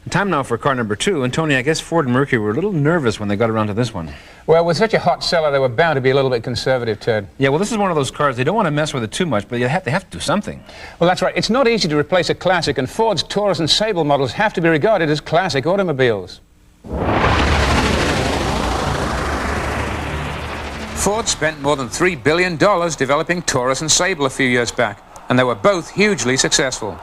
Time now for car number 2. And Tony, I guess Ford and Mercury were a little nervous when they got around to this one. Well, with such a hot seller, they were bound to be a little bit conservative, Ted. Yeah, well, this is one of those cars, they don't want to mess with it too much, but they have to do something. Well, that's right. It's not easy to replace a classic, and Ford's Taurus and Sable models have to be regarded as classic automobiles. Ford spent more than $3 billion developing Taurus and Sable a few years back, and they were both hugely successful.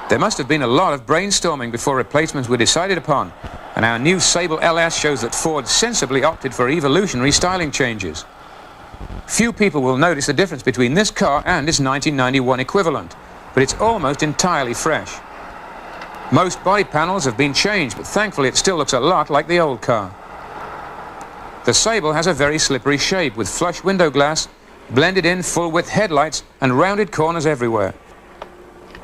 There must have been a lot of brainstorming before replacements were decided upon, and our new Sable LS shows that Ford sensibly opted for evolutionary styling changes. Few people will notice the difference between this car and its 1991 equivalent, but it's almost entirely fresh. Most body panels have been changed, but thankfully it still looks a lot like the old car. The Sable has a very slippery shape with flush window glass, blended in full-width headlights and rounded corners everywhere.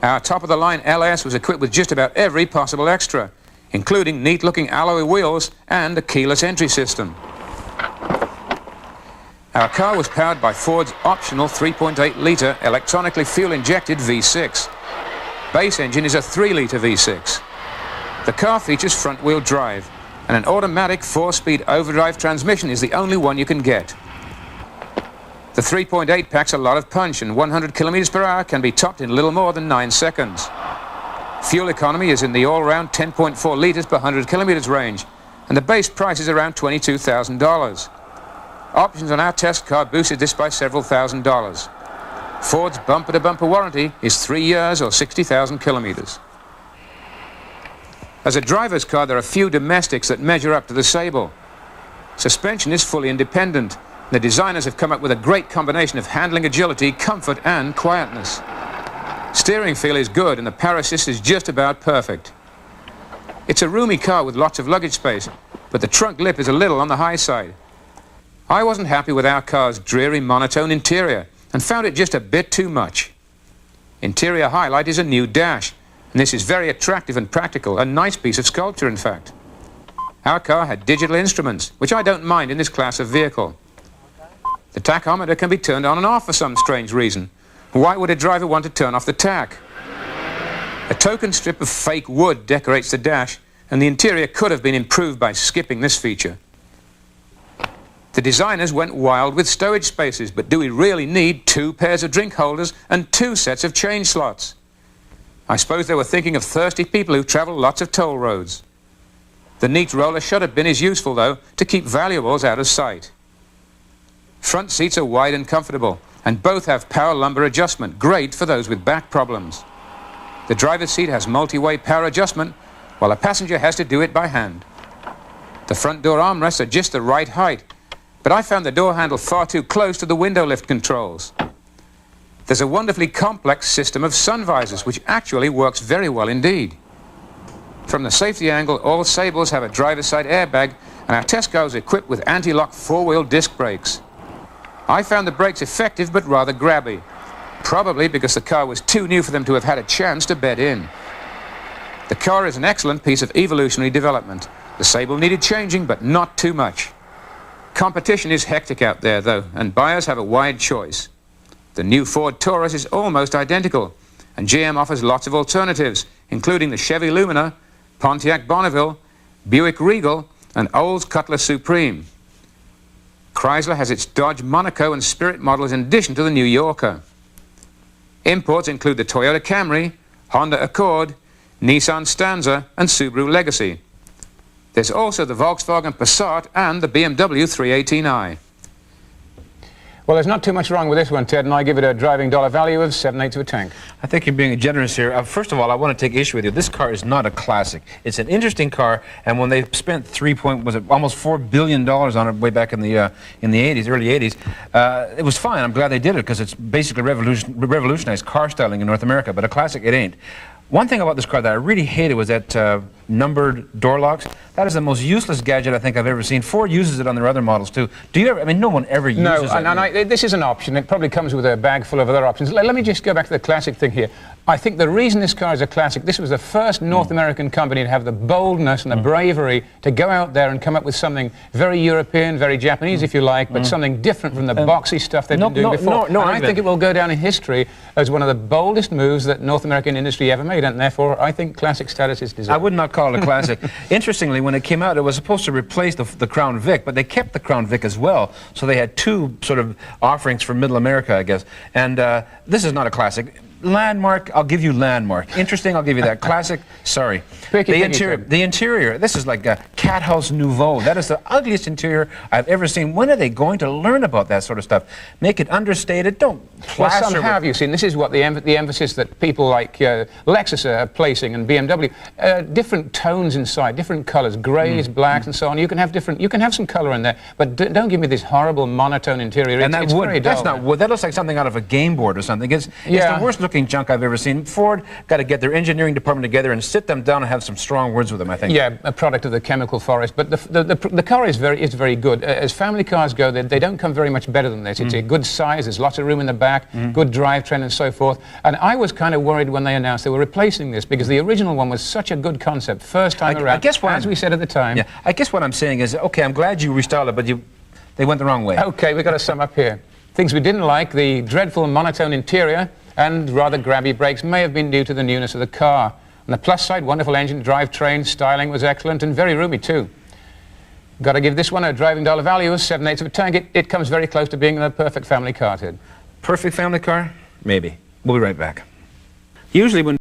Our top-of-the-line LS was equipped with just about every possible extra, including neat-looking alloy wheels and a keyless entry system. Our car was powered by Ford's optional 3.8-litre electronically fuel-injected V6. Base engine is a 3-litre V6. The car features front-wheel drive, and an automatic 4-speed overdrive transmission is the only one you can get. The 3.8 packs a lot of punch, and 100 kilometers per hour can be topped in little more than 9 seconds. Fuel economy is in the all-round 10.4 litres per 100 kilometers range, and the base price is around $22,000. Options on our test car boosted this by several $1,000s. Ford's bumper-to-bumper warranty is 3 years or 60,000 kilometers. As a driver's car, there are few domestics that measure up to the Sable. Suspension is fully independent. The designers have come up with a great combination of handling agility, comfort and quietness. Steering feel is good and the power assist is just about perfect. It's a roomy car with lots of luggage space, but the trunk lip is a little on the high side. I wasn't happy with our car's dreary monotone interior and found it just a bit too much. Interior highlight is a new dash, and this is very attractive and practical, a nice piece of sculpture in fact. Our car had digital instruments, which I don't mind in this class of vehicle. The tachometer can be turned on and off for some strange reason. Why would a driver want to turn off the tach? A token strip of fake wood decorates the dash, and the interior could have been improved by skipping this feature. The designers went wild with stowage spaces, but do we really need 2 pairs of drink holders and 2 sets of change slots? I suppose they were thinking of thirsty people who travel lots of toll roads. The neat roller shutter bin is useful, though, to keep valuables out of sight. Front seats are wide and comfortable, and both have power lumbar adjustment, great for those with back problems. The driver's seat has multi-way power adjustment, while a passenger has to do it by hand. The front door armrests are just the right height, but I found the door handle far too close to the window lift controls. There's a wonderfully complex system of sun visors, which actually works very well indeed. From the safety angle, all Sables have a driver's side airbag, and our test car is equipped with anti-lock 4-wheel disc brakes. I found the brakes effective but rather grabby, probably because the car was too new for them to have had a chance to bed in. The car is an excellent piece of evolutionary development. The Sable needed changing, but not too much. Competition is hectic out there, though, and buyers have a wide choice. The new Ford Taurus is almost identical, and GM offers lots of alternatives, including the Chevy Lumina, Pontiac Bonneville, Buick Regal, and Olds Cutlass Supreme. Chrysler has its Dodge Monaco and Spirit models in addition to the New Yorker. Imports include the Toyota Camry, Honda Accord, Nissan Stanza, and Subaru Legacy. There's also the Volkswagen Passat and the BMW 318i. Well, there's not too much wrong with this one, Ted, and I give it a driving dollar value of 7/8 of a tank. I think you're being generous here. First of all, I want to take issue with you. This car is not a classic. It's an interesting car, and when they spent almost $4 billion on it way back in the 80s, early 80s, it was fine. I'm glad they did it because it's basically revolutionized car styling in North America, but a classic it ain't. One thing about this car that I really hated was that numbered door locks. That is the most useless gadget I think I've ever seen. Ford uses it on their other models too. Do you ever? I mean, no one ever uses it. No, this is an option. It probably comes with a bag full of other options. Let me just go back to the classic thing here. I think the reason this car is a classic, this was the first North American company to have the boldness and the bravery to go out there and come up with something very European, very Japanese, if you like, but something different from the boxy stuff they've been doing before. And I think it will go down in history as one of the boldest moves that North American industry ever made, and therefore I think classic status is deserved. I would not call it a classic. Interestingly, when it came out, it was supposed to replace the Crown Vic, but they kept the Crown Vic as well, so they had two sort of offerings for Middle America, I guess. And this is not a classic. Landmark, I'll give you landmark. Interesting, I'll give you that. Classic, sorry. The interior, this is like a cat house nouveau. That is the ugliest interior I've ever seen. When are they going to learn about that sort of stuff? Make it understated, don't plaster. Well, some have, you seen. This is what the emphasis that people like Lexus are placing and BMW. Different tones inside, different colors, grays, blacks, and so on. You can have some color in there, but don't give me this horrible monotone interior. And it's very dull. That's not wood. That looks like something out of a game board or something. It's the worst looking junk I've ever seen. Ford got to get their engineering department together and sit them down and have some strong words with them, I think. Yeah, a product of the chemical forest. But the car is very good. As family cars go, they don't come very much better than this. It's a good size. There's lots of room in the back, good drivetrain and so forth. And I was kind of worried when they announced they were replacing this because the original one was such a good concept. First time around, as we said at the time. Yeah, I guess what I'm saying is, okay, I'm glad you restyled it, but they went the wrong way. Okay, we've got to sum up here. Things we didn't like: the dreadful monotone interior and rather grabby brakes may have been due to the newness of the car. On the plus side, wonderful engine, drivetrain, styling was excellent and very roomy too. Got to give this one a driving dollar value of 7/8 of a tank. It comes very close to being the perfect family car, Ted. Perfect family car? Maybe. We'll be right back. Usually when